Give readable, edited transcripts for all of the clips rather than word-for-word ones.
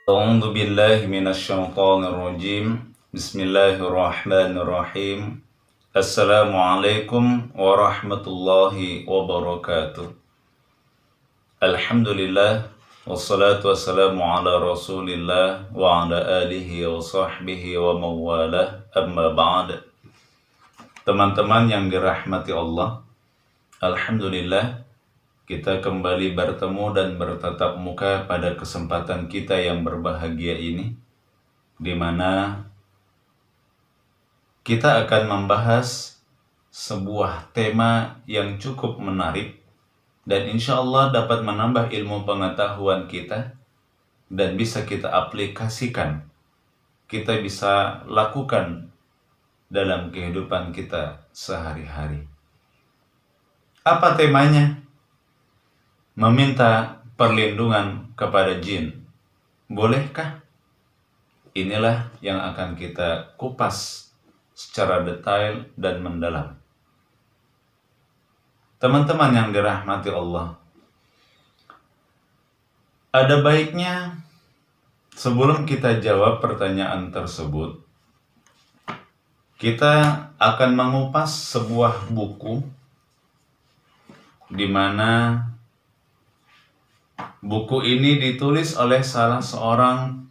A'udzu billahi minasyaitonir rajim. Bismillahirrahmanirrahim. Assalamualaikum warahmatullahi wabarakatuh. Alhamdulillah wassalatu wassalamu ala Rasulillah wa ala alihi wa sahbihi wa mawalah. Amma ba'd. Teman-teman yang dirahmati Allah, alhamdulillah kita kembali bertemu dan bertatap muka pada kesempatan kita yang berbahagia ini, di mana kita akan membahas sebuah tema yang cukup menarik dan insya Allah dapat menambah ilmu pengetahuan kita dan bisa kita aplikasikan, kita bisa lakukan dalam kehidupan kita sehari-hari. Apa temanya? Meminta perlindungan kepada jin. Bolehkah? Inilah yang akan kita kupas secara detail dan mendalam. Teman-teman yang dirahmati Allah, ada baiknya sebelum kita jawab pertanyaan tersebut, kita akan mengupas sebuah buku di mana buku ini ditulis oleh salah seorang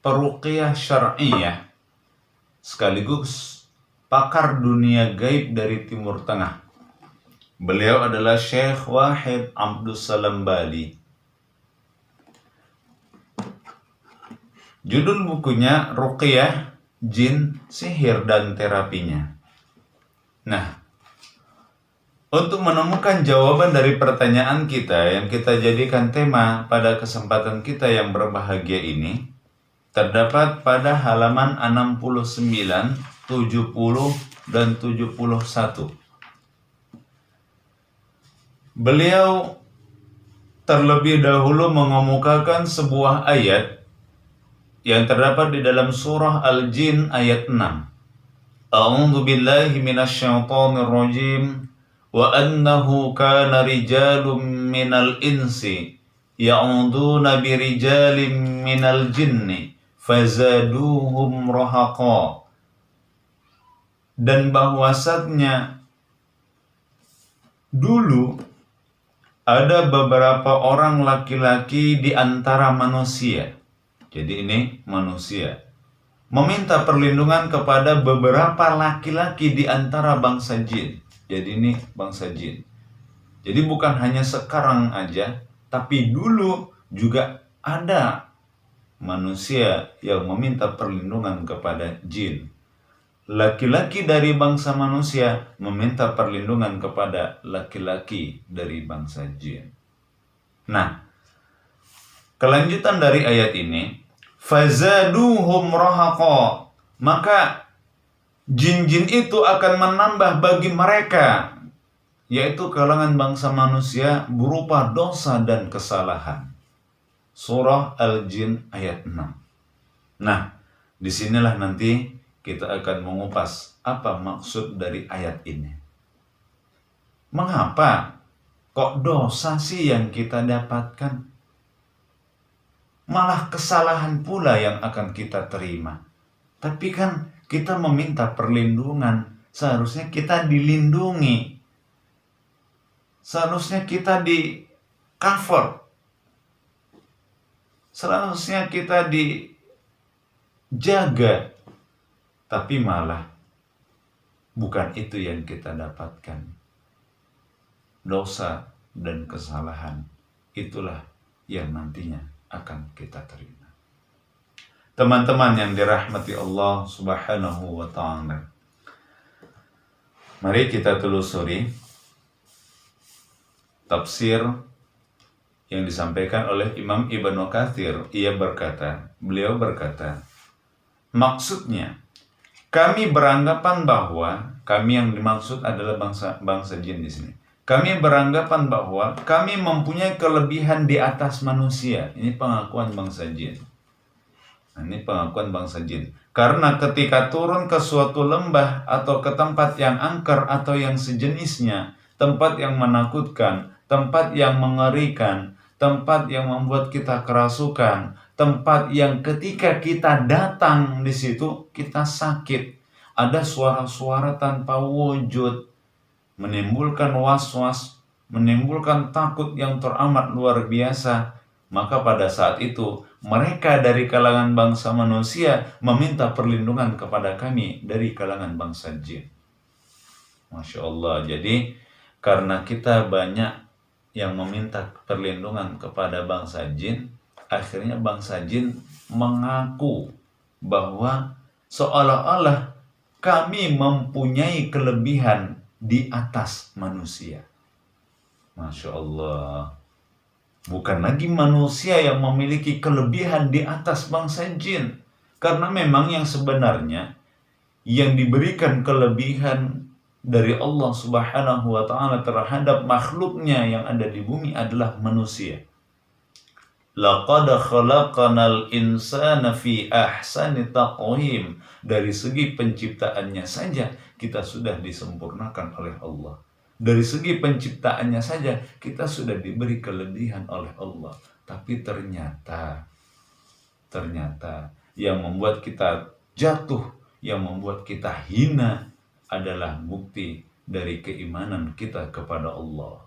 peruqyah syar'iyah sekaligus pakar dunia gaib dari Timur Tengah. Beliau adalah Syekh Wahid Abdus Salam Bali. Judul bukunya Ruqyah, Jin, Sihir, dan Terapinya. Nah, untuk menemukan jawaban dari pertanyaan kita yang kita jadikan tema pada kesempatan kita yang berbahagia ini, terdapat pada halaman 69, 70, dan 71. Beliau terlebih dahulu mengemukakan sebuah ayat yang terdapat di dalam surah Al-Jin ayat 6. A'udzu billahi minasyaitonir rajim. Wa annahu kana rijalun minal insi ya'uduna birijalin minal jinni fazaduhum rahaqa. Dan bahwasanya dulu ada beberapa orang laki-laki di antara manusia. Jadi ini manusia meminta perlindungan kepada beberapa laki-laki di antara bangsa jin. Jadi ini bangsa jin. Jadi bukan hanya sekarang aja, tapi dulu juga ada manusia yang meminta perlindungan kepada jin. Laki-laki dari bangsa manusia meminta perlindungan kepada laki-laki dari bangsa jin. Nah, kelanjutan dari ayat ini, fazaduhum rahaqa, maka jin-jin itu akan menambah bagi mereka, yaitu kalangan bangsa manusia, berupa dosa dan kesalahan. Surah Al-Jin ayat 6. Nah, disinilah nanti kita akan mengupas apa maksud dari ayat ini. Mengapa kok dosa sih yang kita dapatkan? Malah kesalahan pula yang akan kita terima. Tapi kan kita meminta perlindungan, seharusnya kita dilindungi, seharusnya kita di cover, seharusnya kita dijaga, tapi malah bukan itu yang kita dapatkan. Dosa dan kesalahan itulah yang nantinya akan kita terima. Teman-teman yang dirahmati Allah Subhanahu wa ta'ala, mari kita telusuri tafsir yang disampaikan oleh Imam Ibnu Katsir. Beliau berkata, maksudnya kami beranggapan bahwa, kami yang dimaksud adalah bangsa jin di sini. Kami beranggapan bahwa kami mempunyai kelebihan di atas manusia. Ini pengakuan bangsa jin. Ini pengakuan bangsa jin. Karena ketika turun ke suatu lembah atau ke tempat yang angker atau yang sejenisnya, tempat yang menakutkan, tempat yang mengerikan, tempat yang membuat kita kerasukan, tempat yang ketika kita datang di situ kita sakit. Ada suara-suara tanpa wujud, menimbulkan was-was, menimbulkan takut yang teramat luar biasa. Maka pada saat itu mereka dari kalangan bangsa manusia meminta perlindungan kepada kami dari kalangan bangsa jin. Masya Allah. Jadi karena kita banyak yang meminta perlindungan kepada bangsa jin, akhirnya bangsa jin mengaku bahwa seolah-olah kami mempunyai kelebihan di atas manusia. Masya Allah. Bukan lagi manusia yang memiliki kelebihan di atas bangsa jin. Karena memang yang sebenarnya yang diberikan kelebihan dari Allah Subhanahu wa ta'ala terhadap makhluknya yang ada di bumi adalah manusia. Laqad khalaqanal insana fi ahsani taqwim. Dari segi penciptaannya saja kita sudah disempurnakan oleh Allah. Dari segi penciptaannya saja kita sudah diberi kelebihan oleh Allah. Tapi ternyata yang membuat kita jatuh, yang membuat kita hina adalah bukti dari keimanan kita kepada Allah.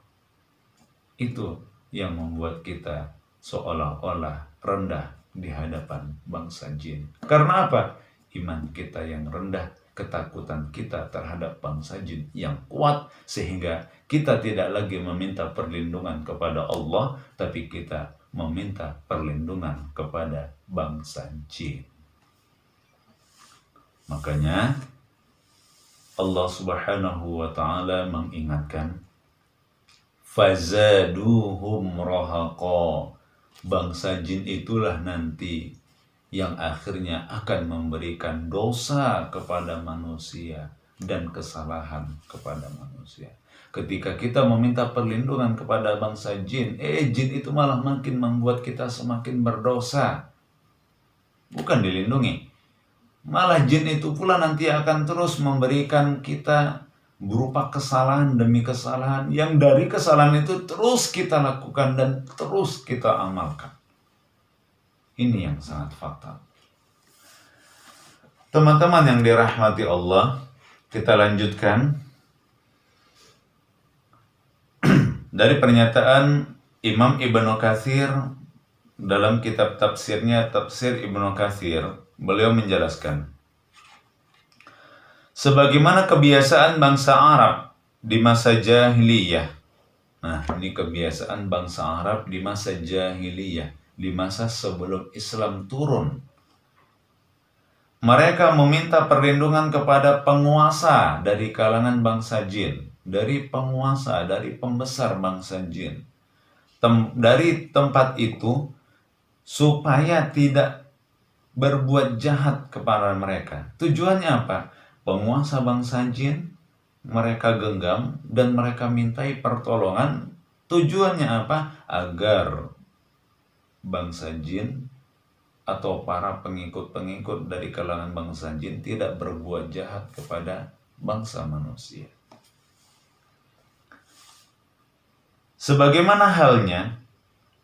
Itu yang membuat kita seolah-olah rendah di hadapan bangsa jin. Karena apa? Iman kita yang rendah, ketakutan kita terhadap bangsa jin yang kuat, sehingga kita tidak lagi meminta perlindungan kepada Allah, tapi kita meminta perlindungan kepada bangsa jin. Makanya Allah Subhanahu wa ta'ala mengingatkan, fazaduhum rahaqa. Bangsa jin itulah nanti yang akhirnya akan memberikan dosa kepada manusia dan kesalahan kepada manusia. Ketika kita meminta perlindungan kepada bangsa jin, jin itu malah makin membuat kita semakin berdosa. Bukan dilindungi. Malah jin itu pula nanti akan terus memberikan kita berupa kesalahan demi kesalahan, yang dari kesalahan itu terus kita lakukan dan terus kita amalkan. Ini yang sangat fatal. Teman-teman yang dirahmati Allah, kita lanjutkan dari pernyataan Imam Ibnu Katsir dalam kitab tafsirnya, Tafsir Ibnu Katsir. Beliau menjelaskan, sebagaimana kebiasaan bangsa Arab di masa jahiliyah. Nah, ini kebiasaan bangsa Arab di masa jahiliyah, di masa sebelum Islam turun. Mereka meminta perlindungan kepada penguasa dari kalangan bangsa jin, dari penguasa, dari pembesar bangsa jin. Dari tempat itu supaya tidak berbuat jahat kepada mereka. Tujuannya apa? Penguasa bangsa jin mereka genggam dan mereka mintai pertolongan. Tujuannya apa? Agar bangsa jin atau para pengikut-pengikut dari kalangan bangsa jin tidak berbuat jahat kepada bangsa manusia. Sebagaimana halnya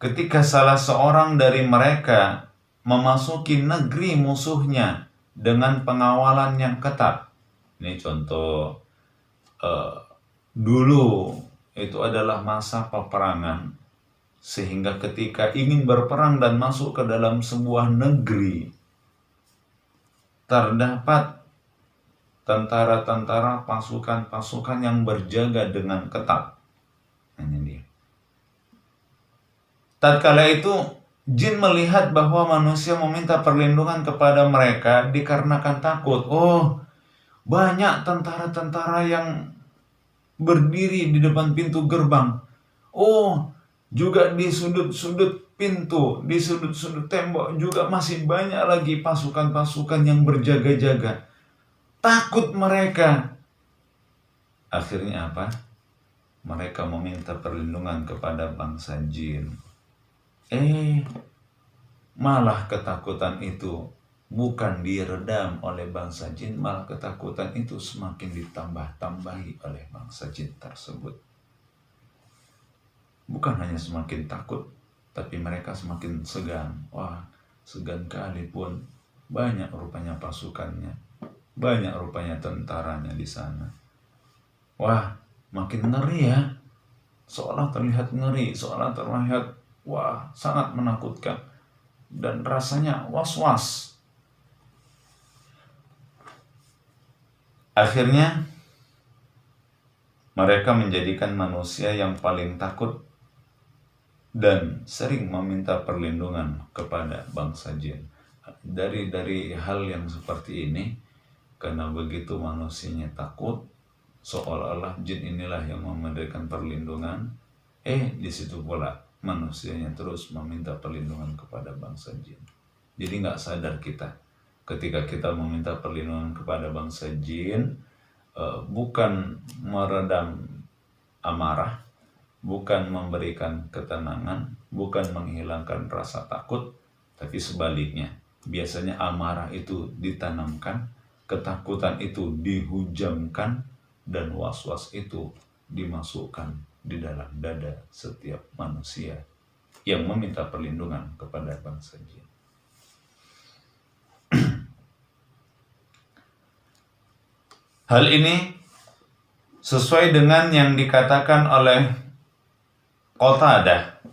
ketika salah seorang dari mereka memasuki negeri musuhnya dengan pengawalan yang ketat. Ini contoh dulu itu adalah masa peperangan, sehingga ketika ingin berperang dan masuk ke dalam sebuah negeri, terdapat tentara-tentara, pasukan-pasukan yang berjaga dengan ketat. Ini dia. Tatkala itu jin melihat bahwa manusia meminta perlindungan kepada mereka dikarenakan takut. Oh, banyak tentara-tentara yang berdiri di depan pintu gerbang. Oh, juga di sudut-sudut pintu, di sudut-sudut tembok juga masih banyak lagi pasukan-pasukan yang berjaga-jaga. Takut mereka. Akhirnya apa? Mereka meminta perlindungan kepada bangsa jin. Malah ketakutan itu bukan diredam oleh bangsa jin, malah ketakutan itu semakin ditambah-tambahi oleh bangsa jin tersebut. Bukan hanya semakin takut, tapi mereka semakin segan. Wah, segan kali pun. Banyak rupanya pasukannya, banyak rupanya tentaranya di sana. Wah, makin ngeri ya. Seolah terlihat ngeri, seolah terlihat wah, sangat menakutkan. Dan rasanya was-was. Akhirnya mereka menjadikan manusia yang paling takut dan sering meminta perlindungan kepada bangsa jin. Dari hal yang seperti ini, karena begitu manusianya takut, seolah-olah jin inilah yang memberikan perlindungan. Di situ pula manusianya terus meminta perlindungan kepada bangsa jin. Jadi nggak sadar kita, ketika kita meminta perlindungan kepada bangsa jin, bukan meredam amarah, bukan memberikan ketenangan, bukan menghilangkan rasa takut, tapi sebaliknya. Biasanya amarah itu ditanamkan, ketakutan itu dihujamkan, dan was-was itu dimasukkan di dalam dada setiap manusia yang meminta perlindungan kepada bangsa jin. Hal ini sesuai dengan yang dikatakan oleh Qatadah,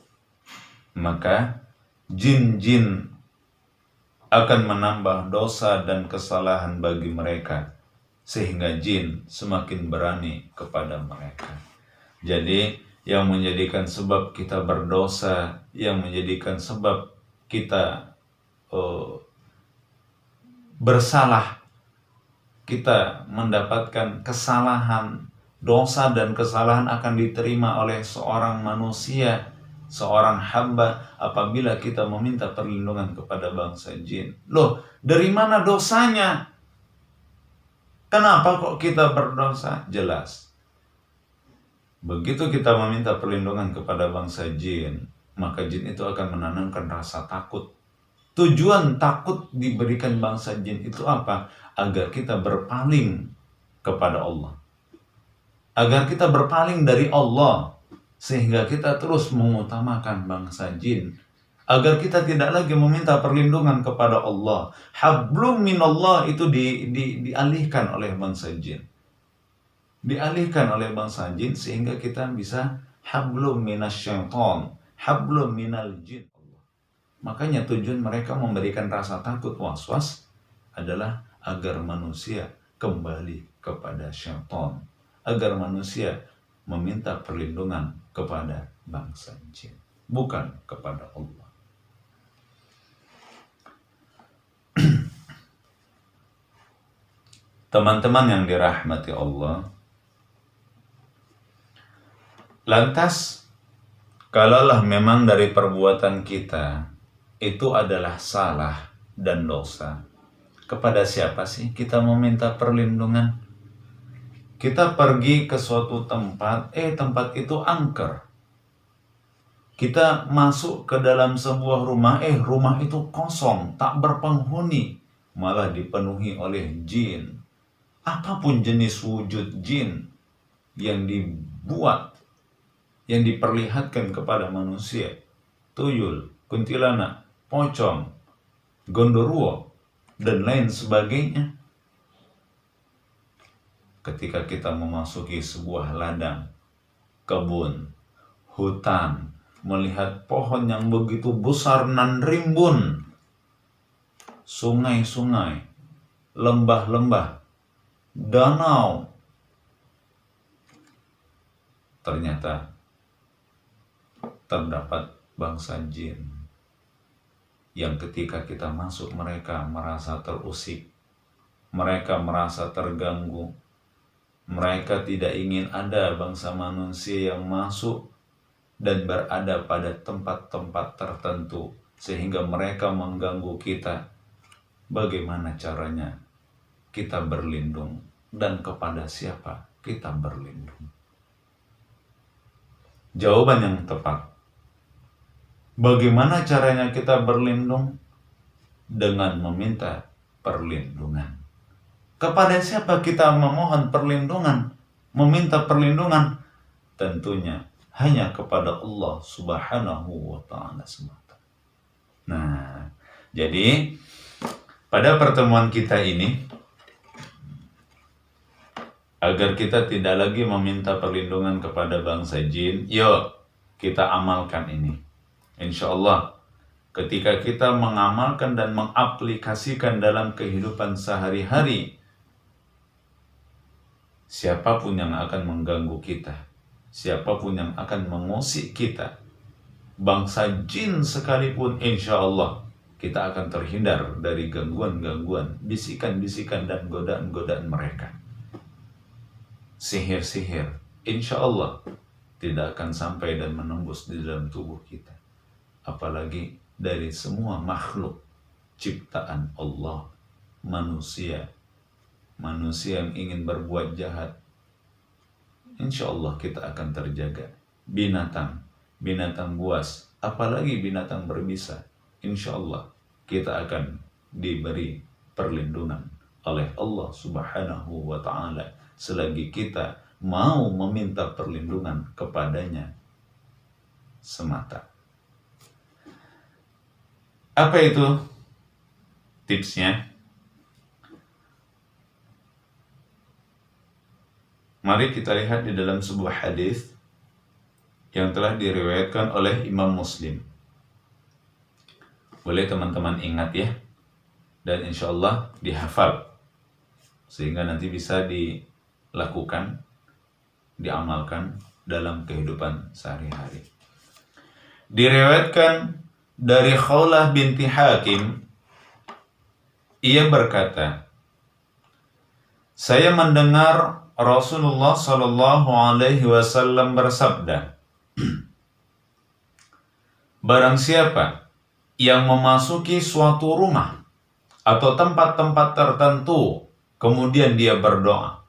maka jin-jin akan menambah dosa dan kesalahan bagi mereka, sehingga jin semakin berani kepada mereka. Jadi yang menjadikan sebab kita berdosa, yang menjadikan sebab kita bersalah, kita mendapatkan kesalahan, dosa dan kesalahan akan diterima oleh seorang manusia, seorang hamba apabila kita meminta perlindungan kepada bangsa jin. Loh, dari mana dosanya? Kenapa kok kita berdosa? Jelas. Begitu kita meminta perlindungan kepada bangsa jin, maka jin itu akan menanamkan rasa takut. Tujuan takut diberikan bangsa jin itu apa? Agar kita berpaling kepada Allah. Agar kita berpaling dari Allah, sehingga kita terus mengutamakan bangsa jin, agar kita tidak lagi meminta perlindungan kepada Allah. Hablum minallah itu dialihkan oleh bangsa jin. Dialihkan oleh bangsa jin sehingga kita bisa hablum minasyaiton, hablum minal jin. Makanya tujuan mereka memberikan rasa takut, was-was adalah agar manusia kembali kepada syaitan, agar manusia meminta perlindungan kepada bangsa jin, bukan kepada Allah. Teman-teman yang dirahmati Allah, lantas kalaulah memang dari perbuatan kita itu adalah salah dan dosa, kepada siapa sih kita meminta perlindungan? Kita pergi ke suatu tempat, tempat itu angker. Kita masuk ke dalam sebuah rumah, rumah itu kosong, tak berpenghuni, malah dipenuhi oleh jin. Apapun jenis wujud jin yang dibuat, yang diperlihatkan kepada manusia, tuyul, kuntilanak, pocong, gondoruo, dan lain sebagainya. Ketika kita memasuki sebuah ladang, kebun, hutan, melihat pohon yang begitu besar nan rimbun, sungai-sungai, lembah-lembah, danau, ternyata terdapat bangsa jin yang ketika kita masuk mereka merasa terusik, mereka merasa terganggu, mereka tidak ingin ada bangsa manusia yang masuk dan berada pada tempat-tempat tertentu sehingga mereka mengganggu kita. Bagaimana caranya kita berlindung dan kepada siapa kita berlindung? Jawaban yang tepat, bagaimana caranya kita berlindung? Dengan meminta perlindungan. Kepada siapa kita memohon perlindungan, meminta perlindungan? Tentunya hanya kepada Allah Subhanahu wa Ta'ala semata. Nah, jadi pada pertemuan kita ini, agar kita tidak lagi meminta perlindungan kepada bangsa jin, yuk kita amalkan ini. Insya Allah, ketika kita mengamalkan dan mengaplikasikan dalam kehidupan sehari-hari, siapapun yang akan mengganggu kita, siapapun yang akan mengusik kita, bangsa jin sekalipun, insya Allah kita akan terhindar dari gangguan-gangguan, bisikan-bisikan dan godaan-godaan mereka. Sihir-sihir, insya Allah tidak akan sampai dan menembus di dalam tubuh kita. Apalagi dari semua makhluk ciptaan Allah, manusia yang ingin berbuat jahat, insya Allah kita akan terjaga. Binatang buas, apalagi binatang berbisa, insya Allah kita akan diberi perlindungan oleh Allah Subhanahu wa Ta'ala selagi kita mau meminta perlindungan kepadanya semata. Apa itu tipsnya? Mari kita lihat di dalam sebuah hadis yang telah diriwayatkan oleh Imam Muslim. Boleh teman-teman ingat ya, dan insya Allah dihafal, sehingga nanti bisa dilakukan, diamalkan dalam kehidupan sehari-hari. Diriwayatkan dari Khawlah binti Hakim, ia berkata, saya mendengar Rasulullah Shallallahu Alaihi Wasallam bersabda, barang siapa yang memasuki suatu rumah atau tempat-tempat tertentu, kemudian dia berdoa,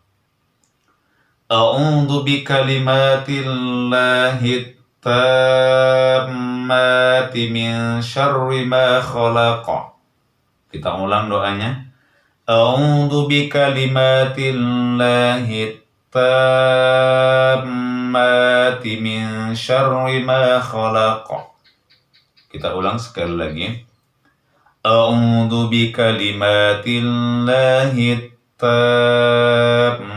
A'udzu bikalimatillahi tammati min syarri ma khalaqa. Kita ulang doanya. A'udzu bikalimatillahi tammati min syarri ma khalaqa. Kita ulang sekali lagi. A'udzu bikalimatillahi tammati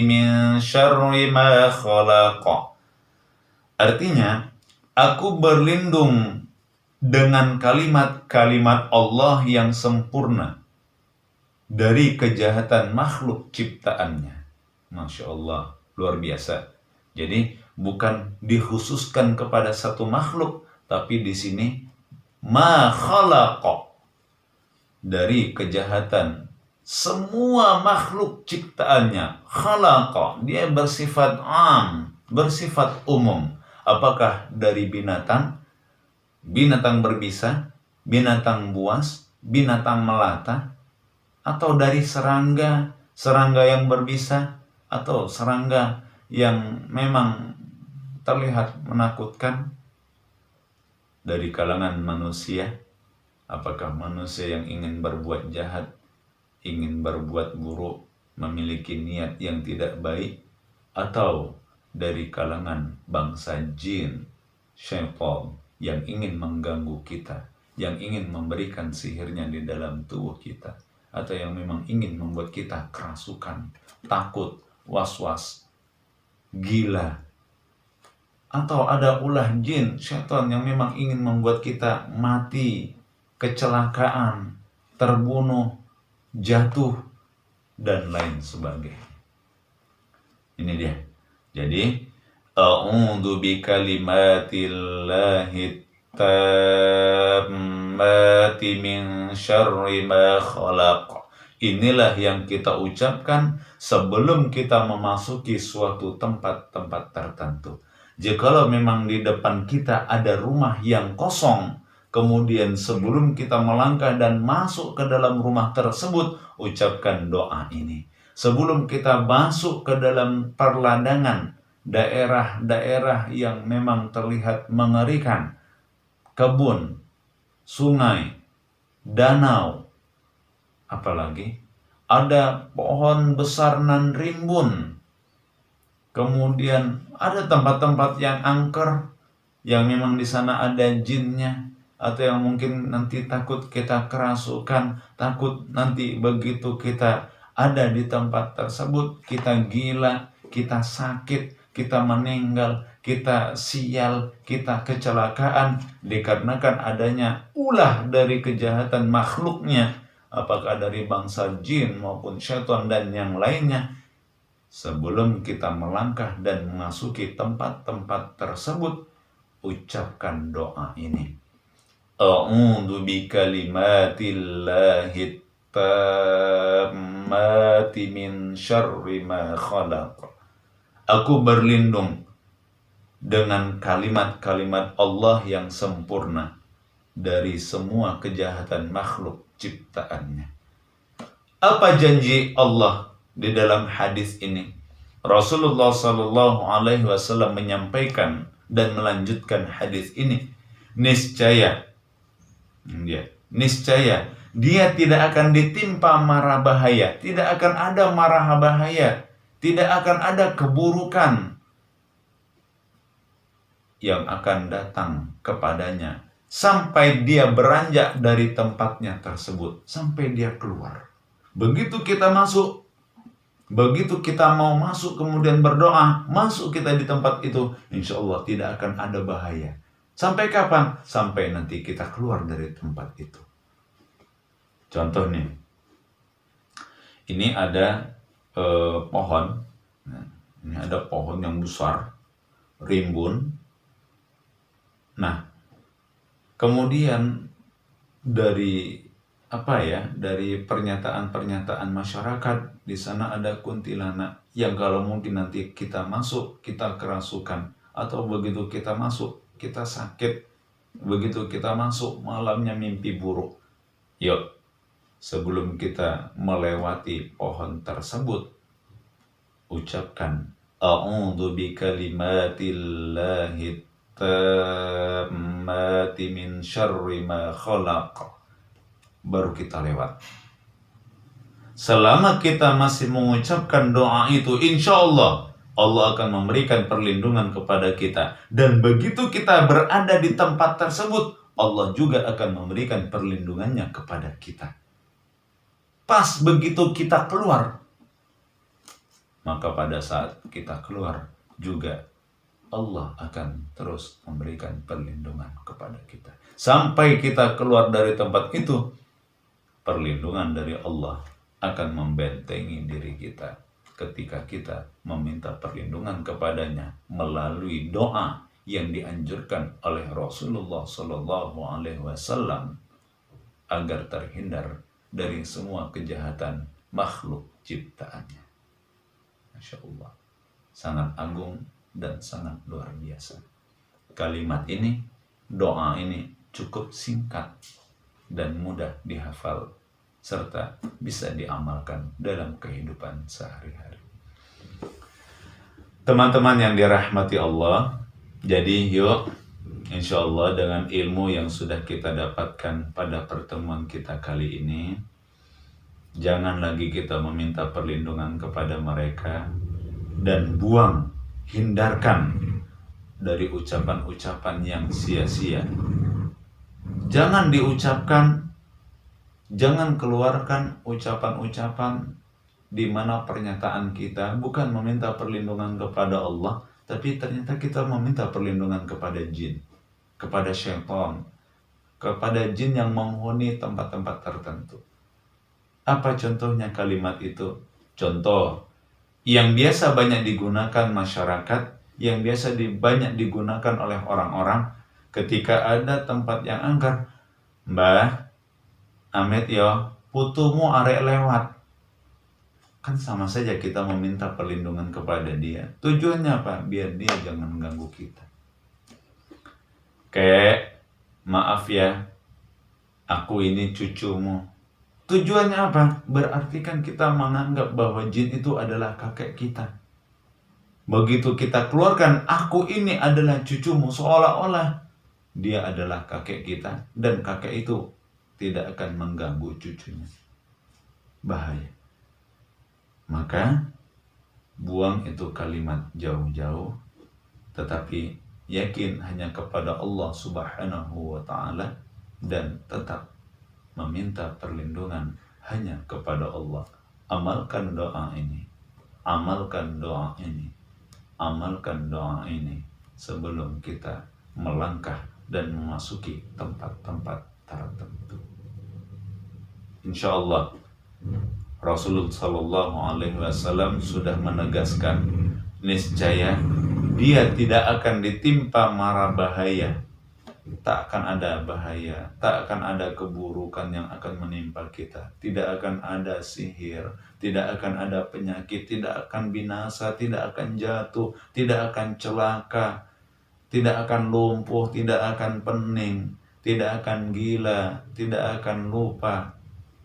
min syarri ma khalaqa. Artinya, aku berlindung dengan kalimat-kalimat Allah yang sempurna dari kejahatan makhluk ciptaannya. Masya Allah, luar biasa. Jadi bukan dikhususkan kepada satu makhluk, tapi di sini ma khalaqa, dari kejahatan semua makhluk ciptaannya. Khalaqa, dia bersifat am, bersifat umum. Apakah dari binatang berbisa, binatang buas, binatang melata, atau dari serangga yang berbisa, atau serangga yang memang terlihat menakutkan, dari kalangan manusia. Apakah manusia yang ingin berbuat jahat, ingin berbuat buruk, memiliki niat yang tidak baik, atau dari kalangan bangsa jin, syaitan yang ingin mengganggu kita, yang ingin memberikan sihirnya di dalam tubuh kita, atau yang memang ingin membuat kita kerasukan, takut, was-was, gila, atau ada ulah jin, syaitan yang memang ingin membuat kita mati, kecelakaan, terbunuh, jatuh, dan lain sebagainya. Ini dia. Jadi, a'udzu bikalimatillahi tammati min syarri ma khalaq. Inilah yang kita ucapkan sebelum kita memasuki suatu tempat-tempat tertentu. Jikalau memang di depan kita ada rumah yang kosong, kemudian sebelum kita melangkah dan masuk ke dalam rumah tersebut, ucapkan doa ini. Sebelum kita masuk ke dalam perladangan, daerah-daerah yang memang terlihat mengerikan, kebun, sungai, danau, apalagi ada pohon besar nan rimbun, Kemudian ada tempat-tempat yang angker, yang memang di sana ada jinnya, atau yang mungkin nanti takut kita kerasukan, takut nanti begitu kita ada di tempat tersebut, kita gila, kita sakit, kita meninggal, kita sial, kita kecelakaan, dikarenakan adanya ulah dari kejahatan makhluknya, apakah dari bangsa jin maupun syaitan dan yang lainnya. Sebelum kita melangkah dan memasuki tempat-tempat tersebut, ucapkan doa ini. A'udzu bikalimatillahi tammati min syarri ma khalaq. Aku berlindung dengan kalimat-kalimat Allah yang sempurna dari semua kejahatan makhluk ciptaannya. Apa janji Allah di dalam hadis ini? Rasulullah Shallallahu Alaihi Wasallam menyampaikan dan melanjutkan hadis ini. Niscaya dia tidak akan ditimpa mara bahaya, tidak akan ada mara bahaya, tidak akan ada keburukan yang akan datang kepadanya sampai dia beranjak dari tempatnya tersebut, sampai dia keluar. Begitu kita masuk, begitu kita mau masuk kemudian berdoa, masuk kita di tempat itu, insya Allah tidak akan ada bahaya. Sampai kapan? Sampai nanti kita keluar dari tempat itu. Contoh nih, ini ada pohon, ini ada pohon yang besar, rimbun. Nah, kemudian dari pernyataan-pernyataan masyarakat, di sana ada kuntilanak yang kalau mungkin nanti kita masuk, kita kerasukan, atau begitu kita masuk, kita sakit, begitu kita masuk, malamnya mimpi buruk. Yuk, sebelum kita melewati pohon tersebut, ucapkan a'udzu bikalimatillahi tammati min syarri ma khalaq. Baru kita lewat. Selama kita masih mengucapkan doa itu, insya Allah Allah akan memberikan perlindungan kepada kita. Dan begitu kita berada di tempat tersebut, Allah juga akan memberikan perlindungannya kepada kita. Pas begitu kita keluar, maka pada saat kita keluar juga Allah akan terus memberikan perlindungan kepada kita. Sampai kita keluar dari tempat itu, perlindungan dari Allah akan membentengi diri kita ketika kita meminta perlindungan kepadanya melalui doa yang dianjurkan oleh Rasulullah Shallallahu Alaihi Wasallam agar terhindar dari semua kejahatan makhluk ciptaannya. Masya Allah, sangat agung dan sangat luar biasa. Kalimat ini, doa ini cukup singkat dan mudah dihafal serta bisa diamalkan dalam kehidupan sehari-hari. Teman-teman yang dirahmati Allah, jadi yuk insya Allah dengan ilmu yang sudah kita dapatkan pada pertemuan kita kali ini, jangan lagi kita meminta perlindungan kepada mereka dan hindarkan dari ucapan-ucapan yang sia-sia. Jangan diucapkan, jangan keluarkan ucapan-ucapan di mana pernyataan kita bukan meminta perlindungan kepada Allah, tapi ternyata kita meminta perlindungan kepada jin, kepada syaitan, kepada jin yang menghuni tempat-tempat tertentu. Apa contohnya kalimat itu? Contoh yang biasa banyak digunakan masyarakat, yang biasa banyak digunakan oleh orang-orang ketika ada tempat yang angker. Mbah, Amit yo, putumu arek lewat. Kan sama saja kita meminta perlindungan kepada dia. Tujuannya apa? Biar dia jangan mengganggu kita. Kayak, maaf ya, aku ini cucumu. Tujuannya apa? Berarti kan kita menganggap bahwa jin itu adalah kakek kita. Begitu kita keluarkan, aku ini adalah cucumu, seolah-olah dia adalah kakek kita, dan kakek itu tidak akan mengganggu cucunya. Bahaya. Maka buang itu kalimat jauh-jauh, tetapi yakin hanya kepada Allah Subhanahu wa Ta'ala, dan tetap meminta perlindungan hanya kepada Allah. Amalkan doa ini, amalkan doa ini, amalkan doa ini sebelum kita melangkah dan memasuki tempat-tempat tertentu. Insya Allah Rasulullah Shallallahu Alaihi Wasallam sudah menegaskan, niscaya dia tidak akan ditimpa mara bahaya. Tak akan ada bahaya, tak akan ada keburukan yang akan menimpa kita. Tidak akan ada sihir, tidak akan ada penyakit, tidak akan binasa, tidak akan jatuh, tidak akan celaka, tidak akan lumpuh, tidak akan pening, tidak akan gila, tidak akan lupa.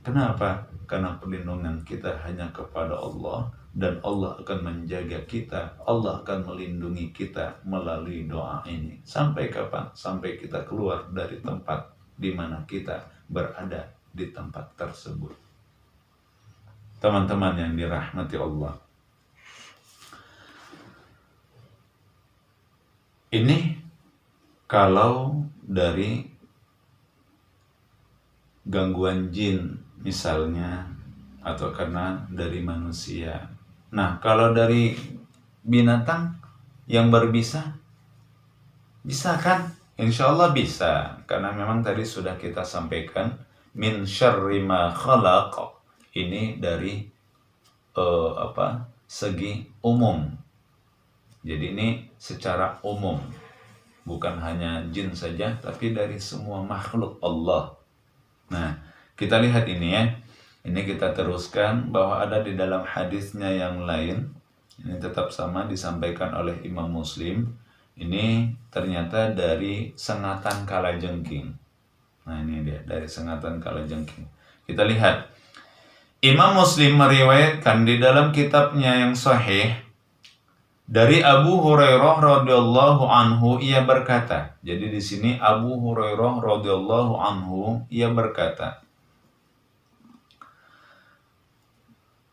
Kenapa? Karena perlindungan kita hanya kepada Allah, dan Allah akan menjaga kita, Allah akan melindungi kita melalui doa ini. Sampai kapan? Sampai kita keluar dari tempat di mana kita berada di tempat tersebut. Teman-teman yang dirahmati Allah, ini kalau dari gangguan jin misalnya, atau karena dari manusia. Nah, kalau dari binatang yang berbisa, bisa kan? Insya Allah bisa, karena memang tadi sudah kita sampaikan, min syarri ma khalaq, ini dari segi umum. Jadi ini secara umum, bukan hanya jin saja, tapi dari semua makhluk Allah. Nah, kita lihat ini ya. Ini kita teruskan bahwa ada di dalam hadisnya yang lain. Ini tetap sama disampaikan oleh Imam Muslim. Ini ternyata dari sengatan kalajengking. Nah, ini dia dari sengatan kalajengking. Kita lihat. Imam Muslim meriwayatkan di dalam kitabnya yang sahih dari Abu Hurairah radhiyallahu anhu, ia berkata. Jadi di sini Abu Hurairah radhiyallahu anhu ia berkata,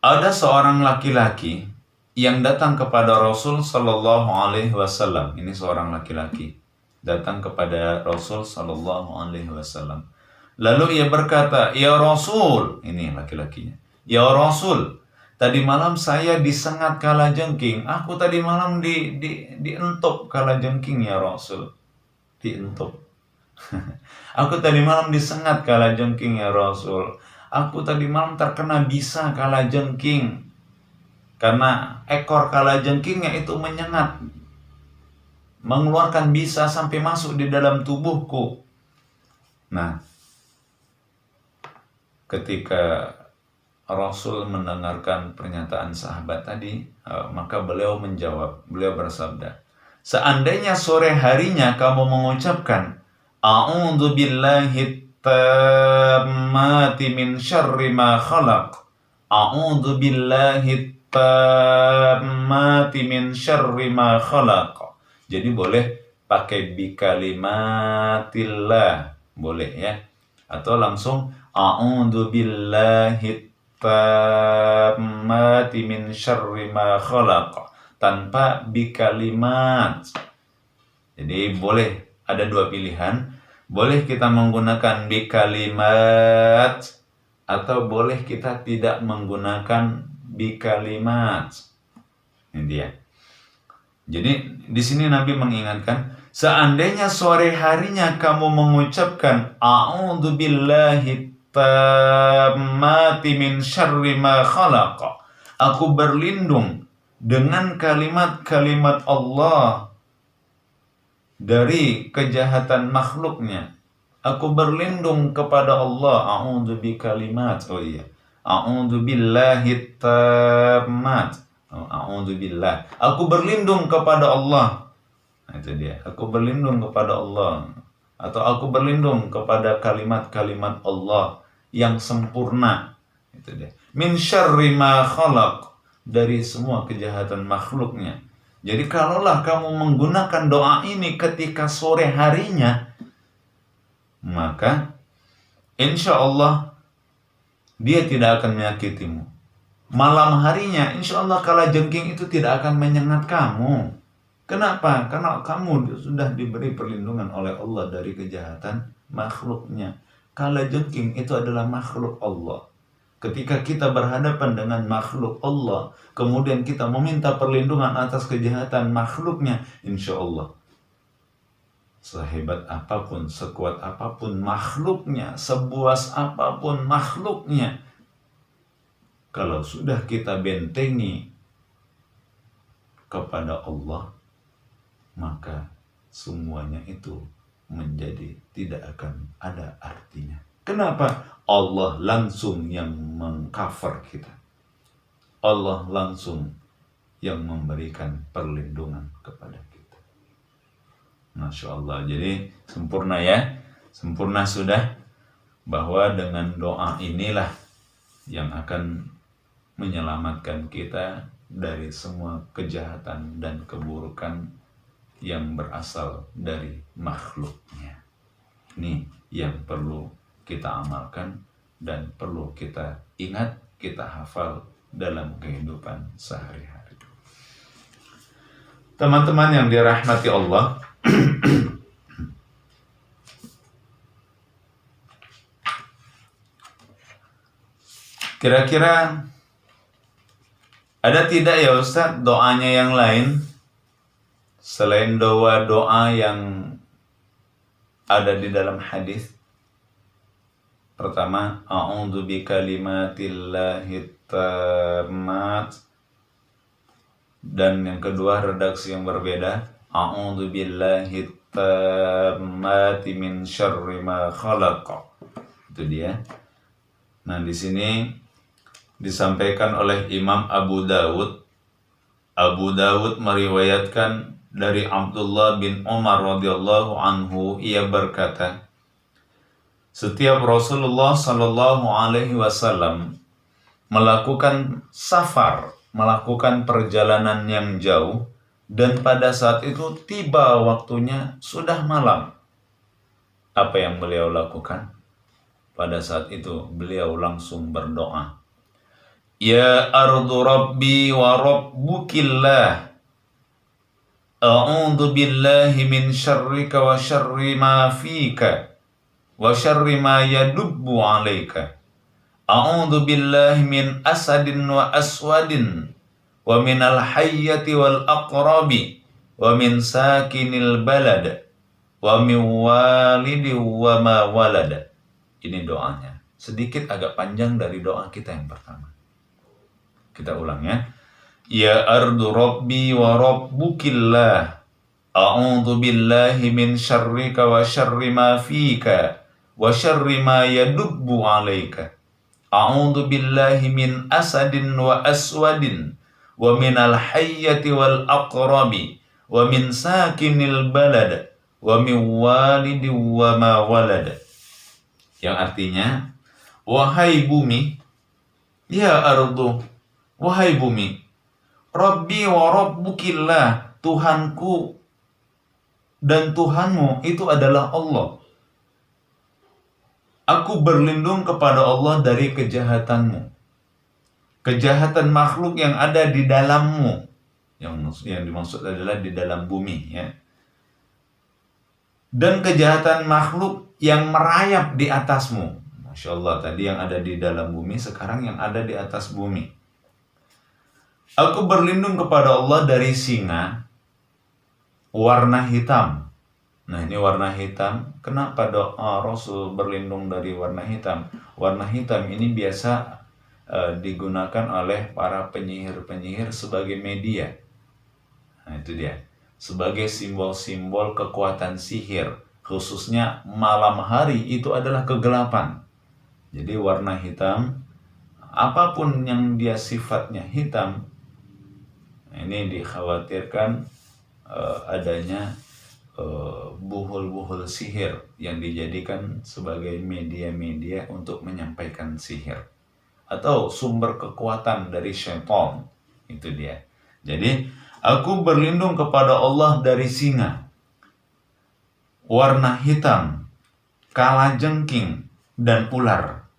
ada seorang laki-laki yang datang kepada Rasul Sallallahu Alaihi Wasallam. Ini seorang laki-laki datang kepada Rasul Sallallahu Alaihi Wasallam. Lalu ia berkata, ya Rasul, ini laki-lakinya, ya Rasul, tadi malam saya disengat kalajengking. Aku tadi malam dientup kalajengking ya Rasul. Dientup. Aku tadi malam disengat kalajengking ya Rasul. Aku tadi malam terkena bisa kalajengking. Karena ekor kalajengkingnya itu menyengat, mengeluarkan bisa sampai masuk di dalam tubuhku. Nah, ketika Rasul mendengarkan pernyataan sahabat tadi, maka beliau menjawab, beliau bersabda, seandainya sore harinya kamu mengucapkan a'udzu billahi tammati min syarri ma khalaq, a'udzu billahi tammati min syarri ma khalaq. Jadi boleh pakai bi kalimatillah, boleh ya, atau langsung a'udzu billahi tammati min syarri ma khalaq tanpa bi kalimat. Jadi boleh, ada dua pilihan. Boleh kita menggunakan bi kalimat, atau boleh kita tidak menggunakan bi kalimat. Ini dia. Jadi di sini Nabi mengingatkan, seandainya sore harinya kamu mengucapkan a'udzu billahi tammati min syarri ma khalaq, aku berlindung dengan kalimat-kalimat Allah dari kejahatan makhluknya. Aku berlindung kepada Allah. A'udzu bi kalimat. Oh iya. A'udzu billahi tammat. A'udzu billah. Aku berlindung kepada Allah. Nah, itu dia. Aku berlindung kepada Allah. Atau aku berlindung kepada kalimat-kalimat Allah yang sempurna. Itu dia. Min syarri ma khalaq. Dari semua kejahatan makhluknya. Jadi kalaulah kamu menggunakan doa ini ketika sore harinya, maka insya Allah dia tidak akan menyakitimu. malam harinya, insya Allah kalajengking itu tidak akan menyengat kamu. Kenapa? Karena kamu sudah diberi perlindungan oleh Allah dari kejahatan makhluknya. Kalajengking itu adalah makhluk Allah. Ketika kita berhadapan dengan makhluk Allah, kemudian kita meminta perlindungan atas kejahatan makhluknya, insya Allah sehebat apapun, sekuat apapun makhluknya, sebuas apapun makhluknya, kalau sudah kita bentengi kepada Allah, maka semuanya itu menjadi tidak akan ada artinya. Kenapa? Allah langsung yang mengcover kita. Allah langsung yang memberikan perlindungan kepada kita. Masya Allah. Jadi sempurna ya. Sempurna sudah. Bahwa dengan doa inilah yang akan menyelamatkan kita dari semua kejahatan dan keburukan yang berasal dari makhluknya. Ini yang perlu kita amalkan dan perlu kita ingat, kita hafal dalam kehidupan sehari-hari. Teman-teman yang dirahmati Allah, kira-kira ada tidak ya Ustaz doanya yang lain selain doa-doa yang ada di dalam hadis? Pertama, a'udzu bikalimatillahi tammat, dan yang kedua redaksi yang berbeda, a'udzu billahi tammati min syarri ma khalaq. Itu dia. Nah, di sini disampaikan oleh Imam Abu Dawud. Abu Dawud meriwayatkan dari Abdullah bin Umar radhiyallahu anhu, ia berkata, setiap Rasulullah sallallahu alaihi wasallam melakukan safar, melakukan perjalanan yang jauh, dan pada saat itu tiba waktunya sudah malam. Apa yang beliau lakukan? Pada saat itu beliau langsung berdoa, ya ardu rabbi wa rabbukillah, a'udzu billahi min syarrika wa syarri ma fika wa syarri ma yadubbu alaika, a'udzu billahi min asadin wa aswadin wa minal hayyati wal aqrabi wa min sakinil balad wa min walidi wa ma walada. Ini doanya. Sedikit agak panjang dari doa kita yang pertama. Kita ulang ya. Ya ardu rabbi wa rabbukillah, a'udzu billahi min syarrika wa syarri ma fika wa syarri ma yadubbu alaika, a'udzu billahi min asadin wa aswadin wa minal hayyati wal aqrabi wa min sakinil balad wa min walidi wa ma walada. Yang artinya, wahai bumi, ya ardu, wahai bumi, Rabbi wa rabbukillah, Tuhanku dan Tuhanmu itu adalah Allah. Aku berlindung kepada Allah dari kejahatanmu, kejahatan makhluk yang ada di dalammu. Yang dimaksud adalah di dalam bumi ya. Dan kejahatan makhluk yang merayap di atasmu. Masya Allah, tadi yang ada di dalam bumi, sekarang yang ada di atas bumi. Aku berlindung kepada Allah dari singa warna hitam. Nah, ini warna hitam. Kenapa doa Rasul berlindung dari warna hitam? Warna hitam ini biasa digunakan oleh para penyihir-penyihir sebagai media. Nah, itu dia. Sebagai simbol-simbol kekuatan sihir. Khususnya malam hari itu adalah kegelapan. Jadi warna hitam, apapun yang dia sifatnya hitam, ini dikhawatirkan adanya buhul-buhul sihir yang dijadikan sebagai media-media untuk menyampaikan sihir atau sumber kekuatan dari syaitan. Itu dia. Jadi aku berlindung kepada Allah dari singa warna hitam, kalajengking, dan ular,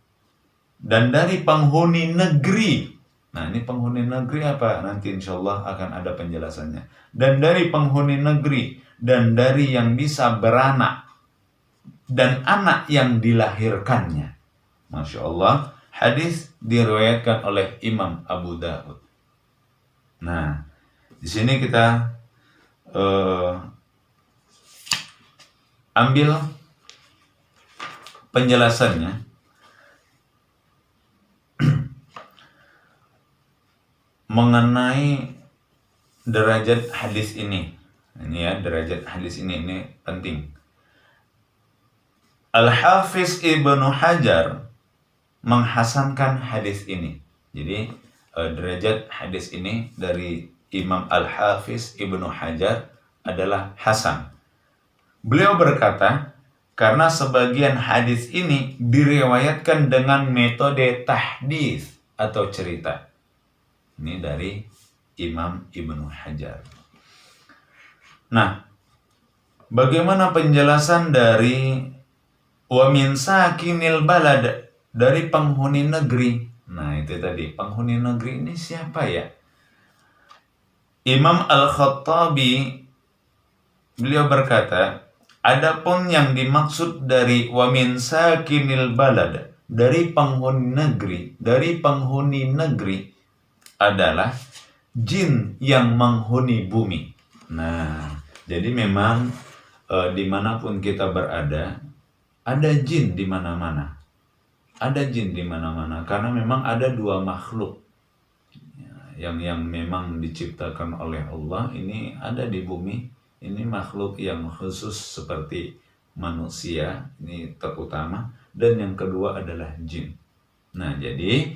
dan dari penghuni negeri Nah, ini penghuni negeri apa? Nanti insya Allah akan ada penjelasannya. Dan dari penghuni negeri, dan dari yang bisa beranak, dan anak yang dilahirkannya. Masya Allah, hadis diriwayatkan oleh Imam Abu Dawud. Nah, di sini kita ambil penjelasannya. Mengenai derajat hadis ini ya, derajat hadis ini penting. Al-Hafiz Ibnu Hajar menghasankan hadis ini. Jadi derajat hadis ini dari Imam Al-Hafiz Ibnu Hajar adalah hasan. Beliau berkata, karena sebagian hadis ini diriwayatkan dengan metode tahdits atau cerita. Ini dari Imam Ibnu Hajar. Nah, bagaimana penjelasan dari wa min sakinil balad, dari penghuni negeri? Nah, itu tadi, penghuni negeri ini siapa ya? Imam Al-Khattabi beliau berkata, adapun yang dimaksud dari wa min sakinil balad, dari penghuni negeri adalah jin yang menghuni bumi. Nah, jadi memang dimanapun kita berada, ada jin di mana-mana. Ada jin di mana-mana, karena memang ada dua makhluk yang memang diciptakan oleh Allah, ini ada di bumi. Ini makhluk yang khusus seperti manusia, ini terutama, dan yang kedua adalah jin. Nah, jadi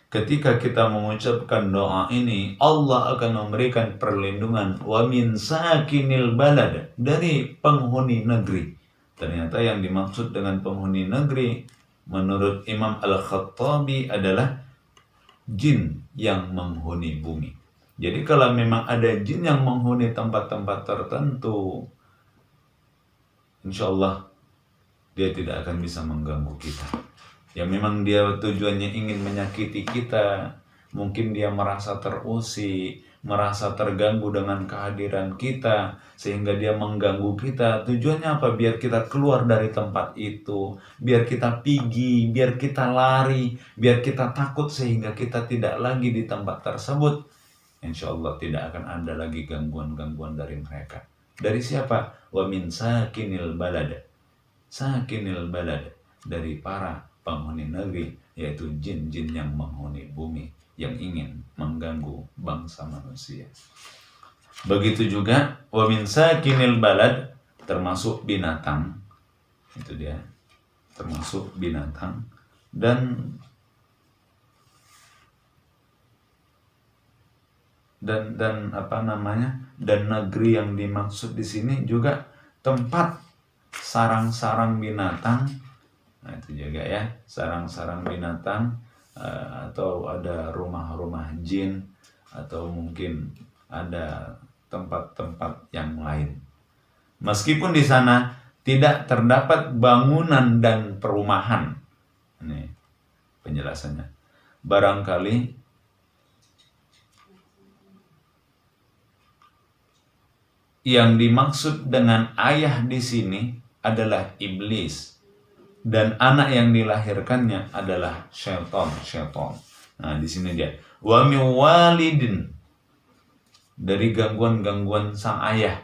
ketika kita mengucapkan doa ini, Allah akan memberikan perlindungan wa min sakinil balad, dari penghuni negeri. Ternyata yang dimaksud dengan penghuni negeri menurut Imam Al-Khattabi adalah jin yang menghuni bumi. Jadi kalau memang ada jin yang menghuni tempat-tempat tertentu, insya Allah dia tidak akan bisa mengganggu kita. Ya memang dia tujuannya ingin menyakiti kita, mungkin dia merasa terusik, merasa terganggu dengan kehadiran kita, sehingga dia mengganggu kita. Tujuannya apa? Biar kita keluar dari tempat itu, biar kita pergi, biar kita lari, biar kita takut sehingga kita tidak lagi di tempat tersebut. Insya Allah tidak akan ada lagi gangguan-gangguan dari mereka. Dari siapa? Wa min sakinil balad. Sakinil balad, dari para penghuni negeri, yaitu jin-jin yang menghuni bumi, yang ingin mengganggu bangsa manusia. Begitu juga wa min sakinil balad, termasuk binatang. Itu dia, termasuk binatang. Dan negeri yang dimaksud di sini juga tempat sarang-sarang binatang. Nah, itu juga ya, sarang-sarang binatang, atau ada rumah-rumah jin, atau mungkin ada tempat-tempat yang lain. Meskipun di sana tidak terdapat bangunan dan perumahan. Ini penjelasannya. Barangkali yang dimaksud dengan ayah di sini adalah iblis, dan anak yang dilahirkannya adalah syaitan. Nah, di sini dia wa min walidin, dari gangguan-gangguan sang ayah.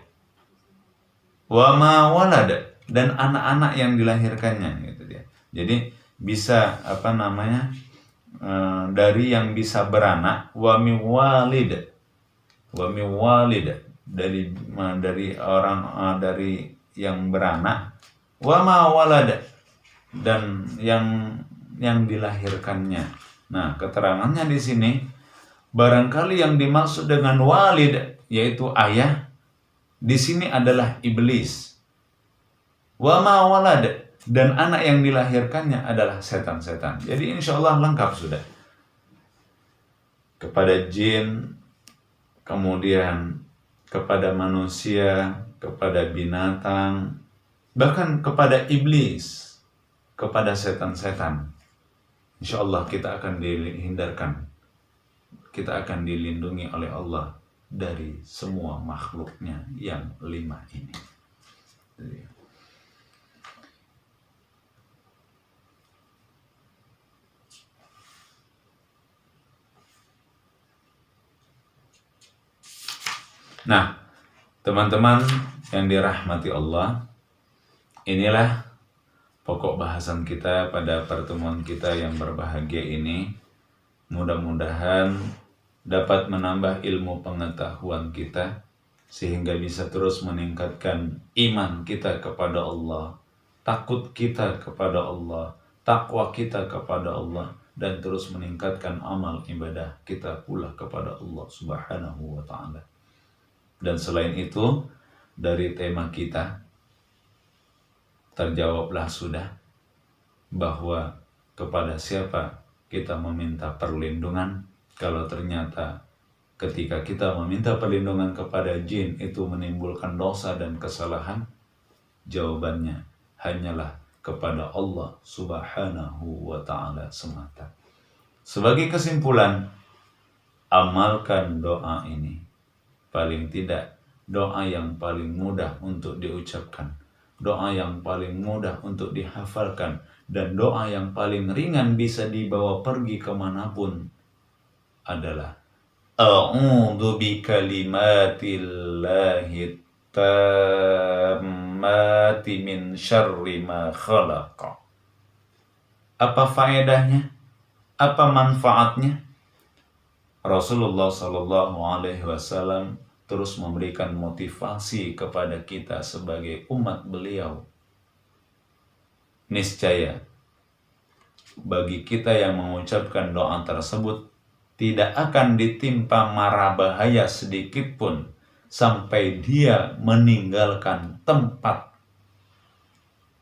Wa ma walad, dan anak-anak yang dilahirkannya, gitu dia. Jadi bisa dari yang bisa beranak, wa min walid, dari orang dari yang beranak, wa ma walad, dan yang dilahirkannya. Nah, keterangannya di sini, barangkali yang dimaksud dengan walid, yaitu ayah, di sini adalah iblis. Wa ma walad, dan anak yang dilahirkannya adalah setan-setan. Jadi insya Allah lengkap sudah. Kepada jin, kemudian kepada manusia, kepada binatang, bahkan kepada iblis, kepada setan-setan. Insya Allah kita akan dihindarkan kita akan dilindungi oleh Allah dari semua makhluknya yang 5 ini. Nah, teman-teman yang dirahmati Allah, inilah pokok bahasan kita pada pertemuan kita yang berbahagia ini. Mudah-mudahan dapat menambah ilmu pengetahuan kita sehingga bisa terus meningkatkan iman kita kepada Allah, takut kita kepada Allah, takwa kita kepada Allah, dan terus meningkatkan amal ibadah kita pula kepada Allah Subhanahu wa ta'ala. Dan selain itu, dari tema kita terjawablah sudah bahwa kepada siapa kita meminta perlindungan kalau ternyata ketika kita meminta perlindungan kepada jin itu menimbulkan dosa dan kesalahan. Jawabannya hanyalah kepada Allah Subhanahu wa ta'ala semata. Sebagai kesimpulan, amalkan doa ini. Paling tidak doa yang paling mudah untuk diucapkan, doa yang paling mudah untuk dihafalkan, dan doa yang paling ringan bisa dibawa pergi kemanapun adalah A'udzu bikalimatillahi tammati min syarri ma khalaqa. Apa faedahnya? Apa manfaatnya? Rasulullah Shallallahu Alaihi Wasallam terus memberikan motivasi kepada kita sebagai umat beliau. Niscaya bagi kita yang mengucapkan doa tersebut tidak akan ditimpa mara bahaya sedikit pun sampai dia meninggalkan tempat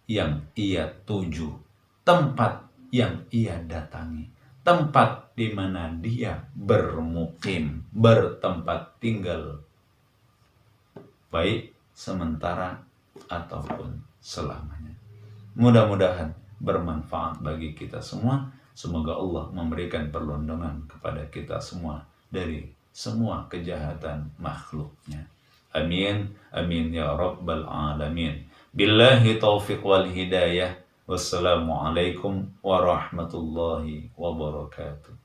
yang ia tuju, tempat yang ia datangi, tempat di mana dia bermukim, bertempat tinggal, baik sementara ataupun selamanya. Mudah-mudahan bermanfaat bagi kita semua. Semoga Allah memberikan perlindungan kepada kita semua dari semua kejahatan makhluknya. Amin, amin ya rabbal alamin. Billahi taufiq wal hidayah. Wassalamualaikum warahmatullahi wabarakatuh.